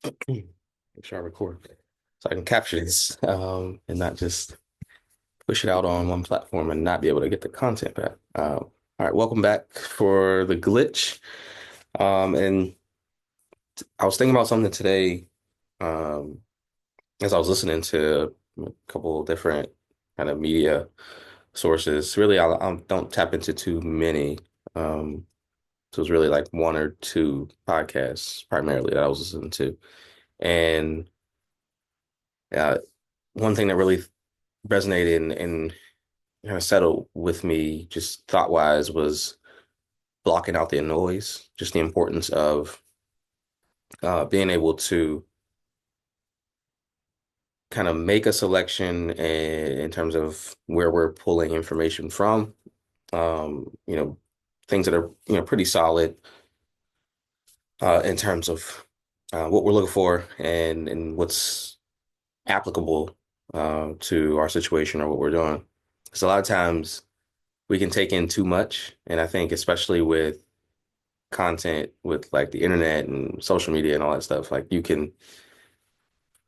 Make sure I record so I can capture this and not just push it out on one platform and not be able to get the content back. All right, welcome back for the glitch. And I was thinking about something today um, as I was listening to a couple different kind of media sources. Really, I don't tap into too many. Um, so it was really like one or two podcasts primarily that I was listening to. And uh, one thing that really resonated and kind of settled with me just thought wise was blocking out the noise, just the importance of being able to kind of make a selection in terms of where we're pulling information from. You know, things that are, pretty solid in terms of what we're looking for and what's applicable to our situation or what we're doing. Because a lot of times we can take in too much. And I think especially with content with like the internet and social media and all that stuff, like you can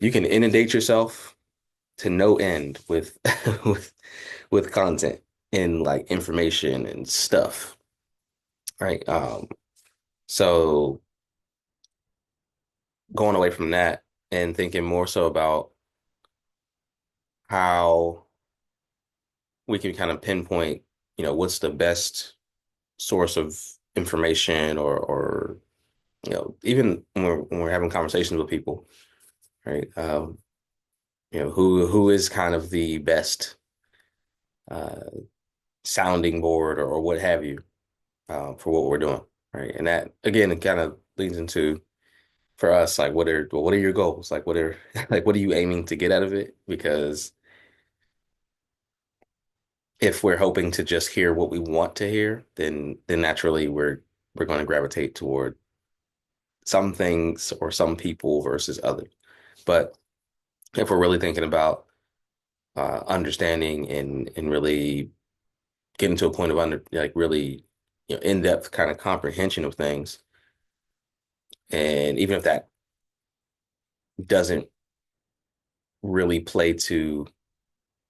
inundate yourself to no end with with with content and like information and stuff, right? So going away from that and thinking more so about how we can kind of pinpoint, what's the best source of information or even when we're having conversations with people, right? Who is kind of the best uh, sounding board or what have you for what we're doing, right? And that again, it kind of leads into for us like what are your goals? Like what are like what are you aiming to get out of it? Because if we're hoping to just hear what we want to hear, then naturally we're going to gravitate toward some things or some people versus others. But if we're really thinking about understanding and really getting to a point of like really in-depth kind of comprehension of things, and even if that doesn't really play to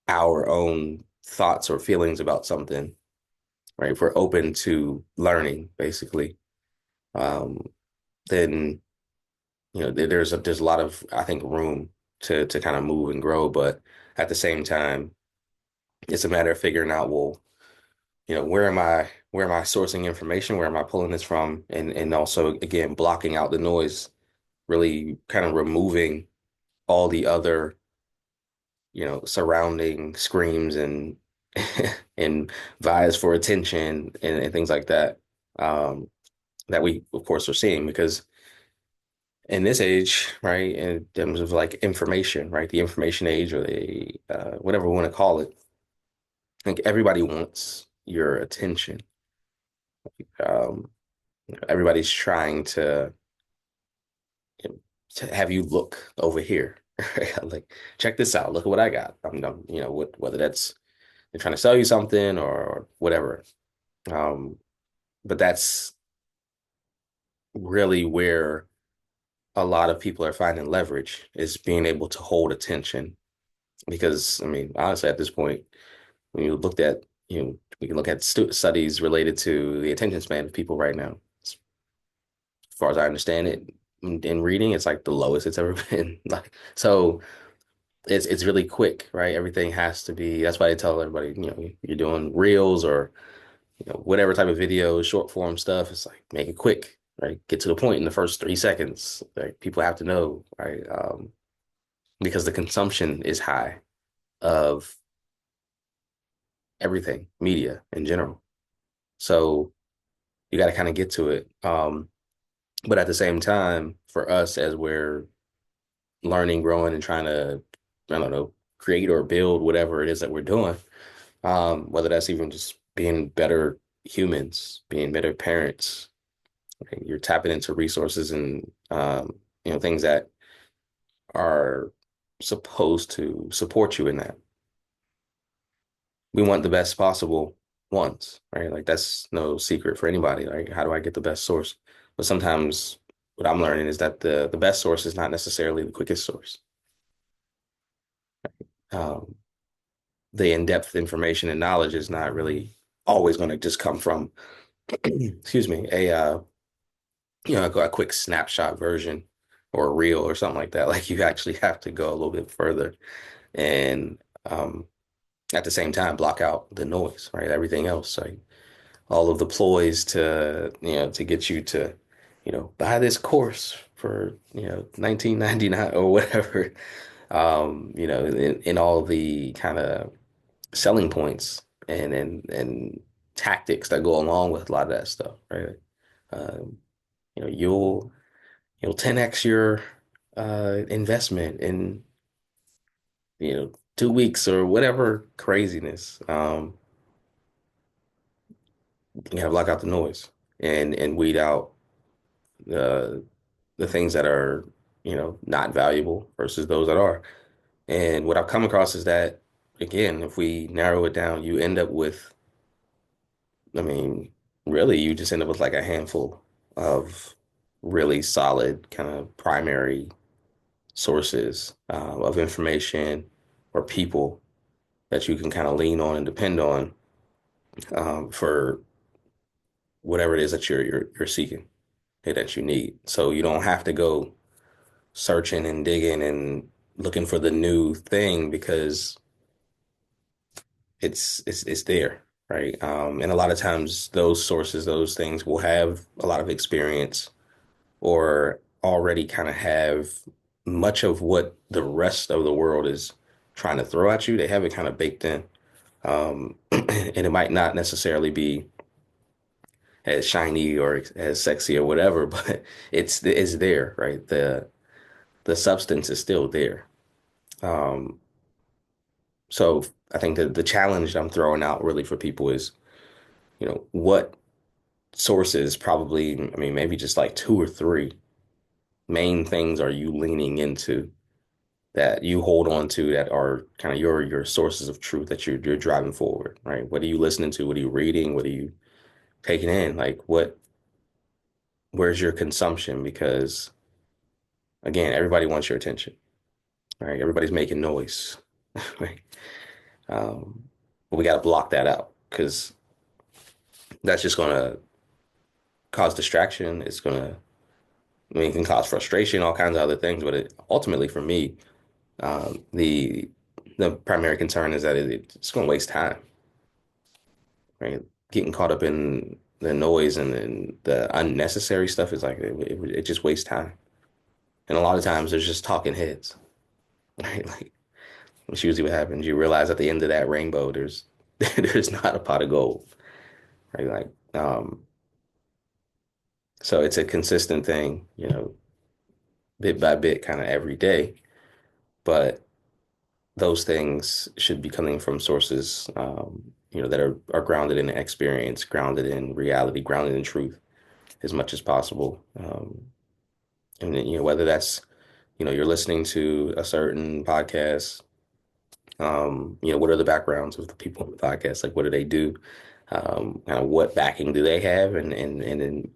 our own thoughts or feelings about something, right? If we're open to learning, basically, um, then there's a lot of I think room to kind of move and grow, but at the same time, it's a matter of figuring out, well, where am I sourcing information? Where am I pulling this from? And also again, blocking out the noise, really kind of removing all the other, surrounding screams and and vies for attention and things like that. Um, that we of course are seeing because in this age, right, in terms of like information, right, the information age or the whatever we want to call it, I think everybody wants your attention. Um, everybody's trying to have you look over here. Right? Like, check this out. Look at what I got. Whether that's they're trying to sell you something or whatever. Um, but that's really where a lot of people are finding leverage is being able to hold attention. Because, I mean, honestly, at this point, when you looked at, we can look at studies related to the attention span of people right now. As far as I understand it, in reading, it's like the lowest it's ever been. Like, so it's really quick, right? Everything has to be. That's why they tell everybody, you're doing reels or whatever type of video, short form stuff. It's like make it quick, right? Get to the point in the first 3 seconds. Like people have to know, right? Because the consumption is high of everything, media in general. So you got to kind of get to it. But at the same time, for us as we're learning, growing, and trying to, I don't know, create or build whatever it is that we're doing, whether that's even just being better humans, being better parents, right? You're tapping into resources and things that are supposed to support you in that. We want the best possible ones, right? Like that's no secret for anybody. Like, how do I get the best source? But sometimes what I'm learning is that the best source is not necessarily the quickest source. Um, the in-depth information and knowledge is not really always going to just come from, excuse me, a quick snapshot version or a reel or something like that. Like you actually have to go a little bit further and at the same time block out the noise, right? Everything else, like all of the ploys to get you to, buy this course for, 1999 or whatever. In all the kind of selling points and tactics that go along with a lot of that stuff, right? Um, you know, you'll you'll 10x your investment in 2 weeks or whatever craziness. You gotta block out the noise and weed out the the things that are not valuable versus those that are. And what I've come across is that again, if we narrow it down, you end up with, I mean, really, you just end up with like a handful of really solid kind of primary sources of information or people that you can kind of lean on and depend on for whatever it is that you're seeking and that you need. So you don't have to go searching and digging and looking for the new thing because it's there, right? And a lot of times those sources, those things will have a lot of experience or already kind of have much of what the rest of the world is trying to throw at you. They have it kind of baked in. And it might not necessarily be as shiny or as sexy or whatever, but it's there, right? The substance is still there. Um, so I think that the challenge I'm throwing out really for people is, what sources probably, I mean, maybe just like two or three main things are you leaning into that you hold on to that are kind of your sources of truth that you're driving forward, right? What are you listening to? What are you reading? What are you taking in? Like where's your consumption? Because again, everybody wants your attention, right? Everybody's making noise, right? Um, but we got to block that out because that's just going to cause distraction. It's going to, I mean, it can cause frustration, all kinds of other things. But ultimately, for me, the primary concern is that it's going to waste time, right? Getting caught up in the noise and the unnecessary stuff is like it just wastes time. And a lot of times there's just talking heads, right? Like that's usually what happens. You realize at the end of that rainbow, there's there's not a pot of gold, right? Like, so it's a consistent thing, bit by bit, kind of every day. But those things should be coming from sources, that are grounded in experience, grounded in reality, grounded in truth as much as possible. And then, whether that's, you're listening to a certain podcast, what are the backgrounds of the people on the podcast? Like, what do they do? Kind of what backing do they have? And then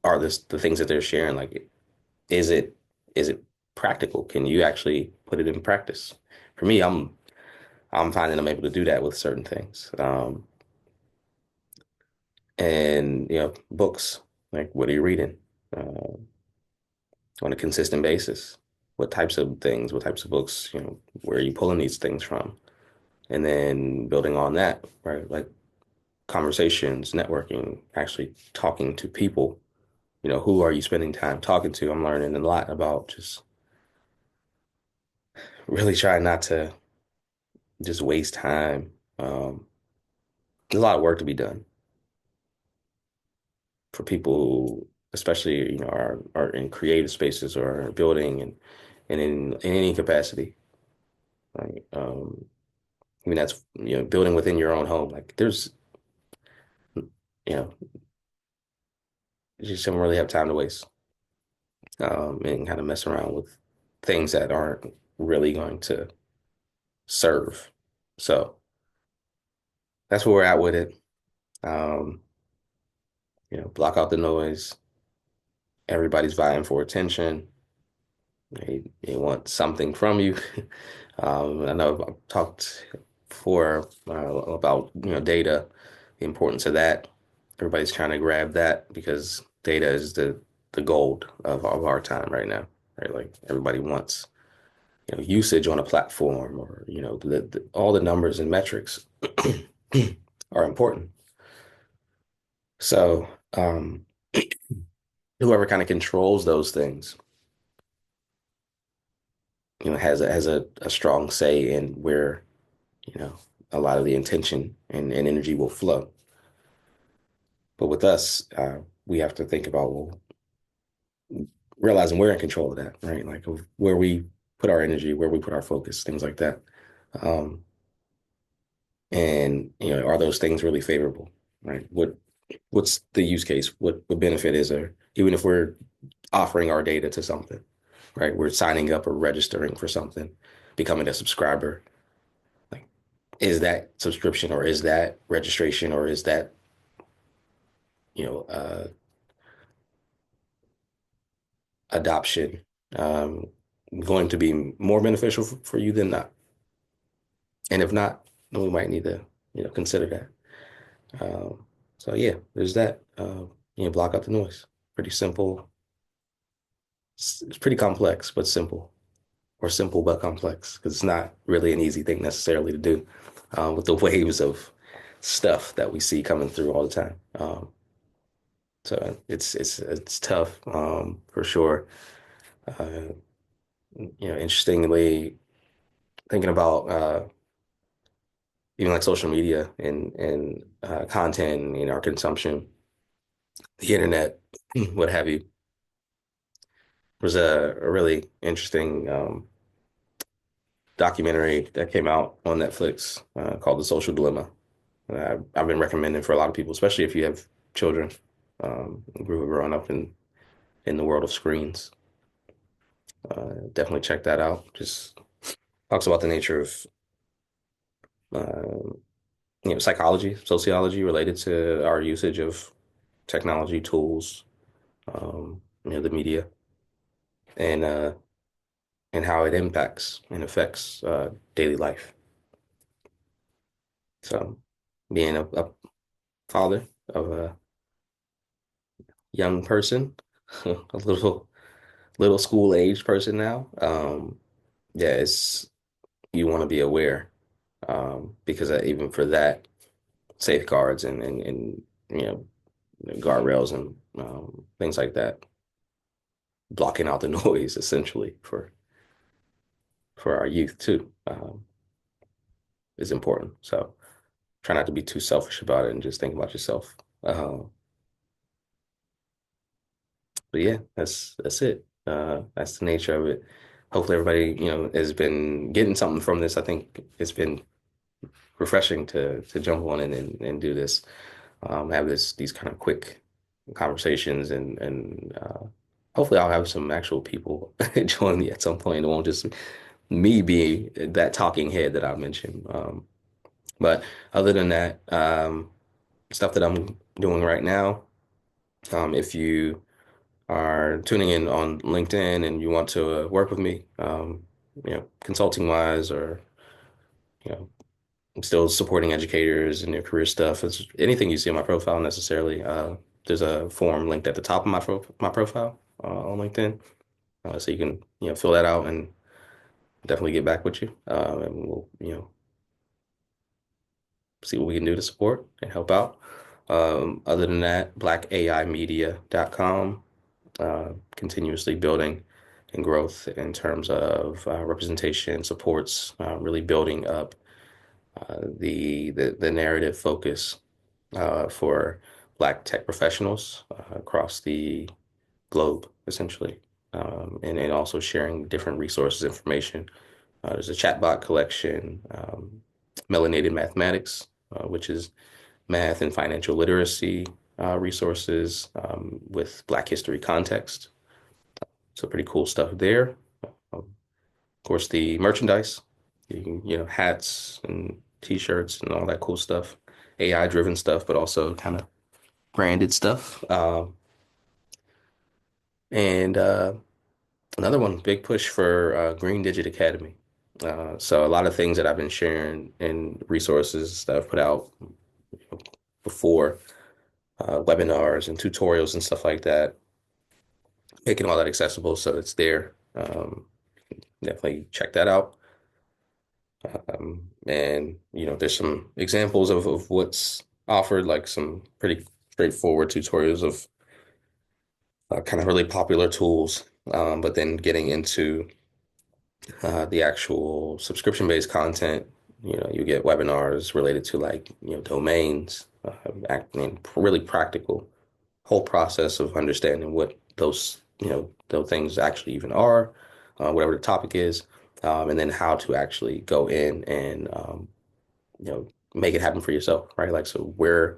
are this the things that they're sharing? Like, is it is it practical? Can you actually put it in practice? For me, I'm finding I'm able to do that with certain things. And books. Like, what are you reading uh, on a consistent basis? What types of things? What types of books? Where are you pulling these things from? And then building on that, right? Like conversations, networking, actually talking to people. Who are you spending time talking to? I'm learning a lot about just really trying not to just waste time. There's a lot of work to be done for people who, especially, are in creative spaces or are building and in any capacity. Right. I mean, that's, building within your own home. Like there's, you just don't really have time to waste, and kind of mess around with things that aren't really going to serve. So that's where we're at with it. Um, block out the noise Everybody's vying for attention. They want something from you. I know I've talked before about data, the importance of that. Everybody's trying to grab that because data is the gold of our time right now, right? Like everybody wants usage on a platform, or all the numbers and metrics are important. So whoever kind of controls those things, has a strong say in where you know, a lot of the intention and energy will flow. But with us, we have to think about, well, realizing we're in control of that, right? Like of where we put our energy, where we put our focus, things like that. Um, and are those things really favorable, right? What's the use case? What benefit is there? Even if we're offering our data to something, right? We're signing up or registering for something, becoming a subscriber. Like, is that subscription, or is that registration, or is that you know, uh, adoption um, going to be more beneficial for you than not? And if not, then we might need to, consider that. So yeah, there's that. Block out the noise. Pretty simple. It's pretty complex, but simple, or simple but complex, because it's not really an easy thing necessarily to do with the waves of stuff that we see coming through all the time. So it's tough for sure. Uh, Interestingly, thinking about even like social media and content and our consumption, the internet, what have you, was a really interesting documentary that came out on Netflix called The Social Dilemma. I've been recommending for a lot of people, especially if you have children who are growing up in the world of screens. Definitely check that out. Just talks about the nature of uh, psychology, sociology related to our usage of technology tools, the media, and and how it impacts and affects daily life. So, being a father of a young person, a little school age person now, yeah, it's you want to be aware because even for that, safeguards and guardrails and things like that, blocking out the noise essentially for our youth too, is important. So try not to be too selfish about it and just think about yourself. But yeah, that's it. That's the nature of it. Hopefully everybody, has been getting something from this. I think it's been refreshing to jump on and do this, have these kind of quick conversations and hopefully I'll have some actual people join me at some point. It won't just me be that talking head that I mentioned. But other than that, stuff that I'm doing right now, if you are tuning in on LinkedIn and you want to work with me, consulting wise, or you know, I'm still supporting educators and their career stuff. It's anything you see on my profile necessarily. There's a form linked at the top of my profile on LinkedIn, so you can fill that out and definitely get back with you, and we'll see what we can do to support and help out. Other than that, blackaimedia.com, continuously building and growth in terms of representation, supports, really building up the narrative focus for Black tech professionals across the globe, essentially, and also sharing different resources, information. There's a chatbot collection, Melanated Mathematics, which is math and financial literacy resources with Black history context. So pretty cool stuff there. Of course, the merchandise, hats and t-shirts and all that cool stuff, AI driven stuff, but also kind of branded stuff. And another one, big push for Green Digit Academy. So a lot of things that I've been sharing and resources that I've put out before, webinars and tutorials and stuff like that, making all that accessible so it's there. Definitely check that out. And there's some examples of what's offered, like some pretty straightforward tutorials of kind of really popular tools, but then getting into the actual subscription-based content. You get webinars related to like, domains, and really practical whole process of understanding what those things actually even are, whatever the topic is, and then how to actually go in and make it happen for yourself, right? Like, so where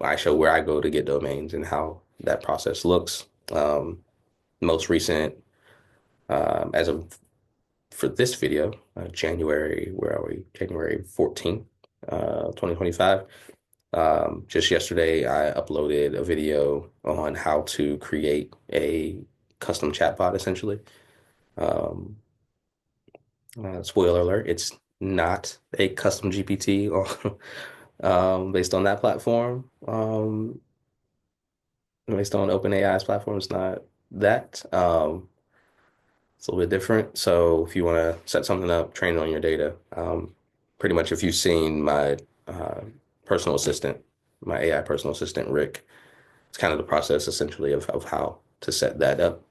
I show where I go to get domains and how that process looks. Most recent, as of for this video, January, where are we? January 14th, 2025. Just yesterday, I uploaded a video on how to create a custom chatbot, essentially. Um, Spoiler alert, it's not a custom GPT based on that platform. Based on OpenAI's platform, it's not that. It's a little bit different. So if you want to set something up, train it on your data, pretty much if you've seen my uh, personal assistant, my AI personal assistant, Rick, it's kind of the process essentially of how to set that up.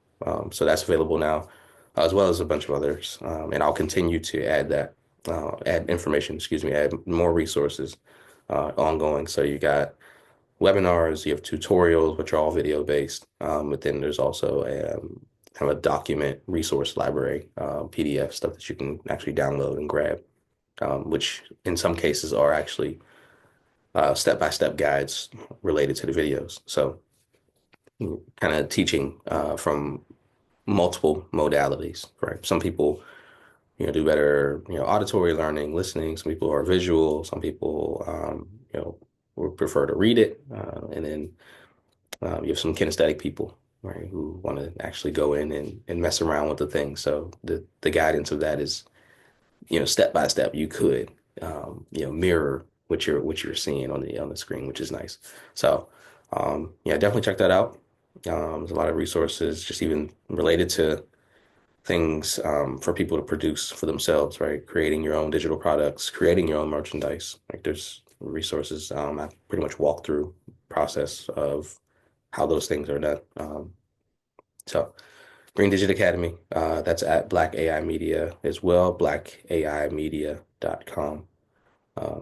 So that's available now, as well as a bunch of others. And I'll continue to add that, add information, excuse me, add more resources ongoing. So you got webinars, you have tutorials, which are all video based. But then there's also kind of a document resource library, PDF stuff that you can actually download and grab, which in some cases are actually step-by-step guides related to the videos. So kind of teaching from multiple modalities, right? Some people, do better, auditory learning, listening. Some people are visual. Some people, would prefer to read it. And then you have some kinesthetic people, right, who want to actually go in and mess around with the thing. So the guidance of that is, step by step, you could, mirror what you're seeing on the screen, which is nice. So, yeah, definitely check that out. There's a lot of resources, just even related to things for people to produce for themselves, right? Creating your own digital products, creating your own merchandise. Like there's resources. I pretty much walk through process of how those things are done. So Green Digit Academy, that's at Black AI Media as well, blackaimedia.com.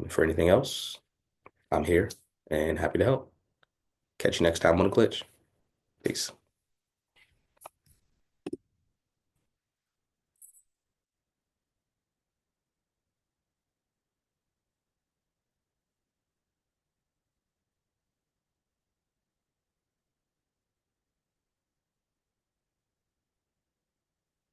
For anything else, I'm here and happy to help. Catch you next time on the Glitch. Peace.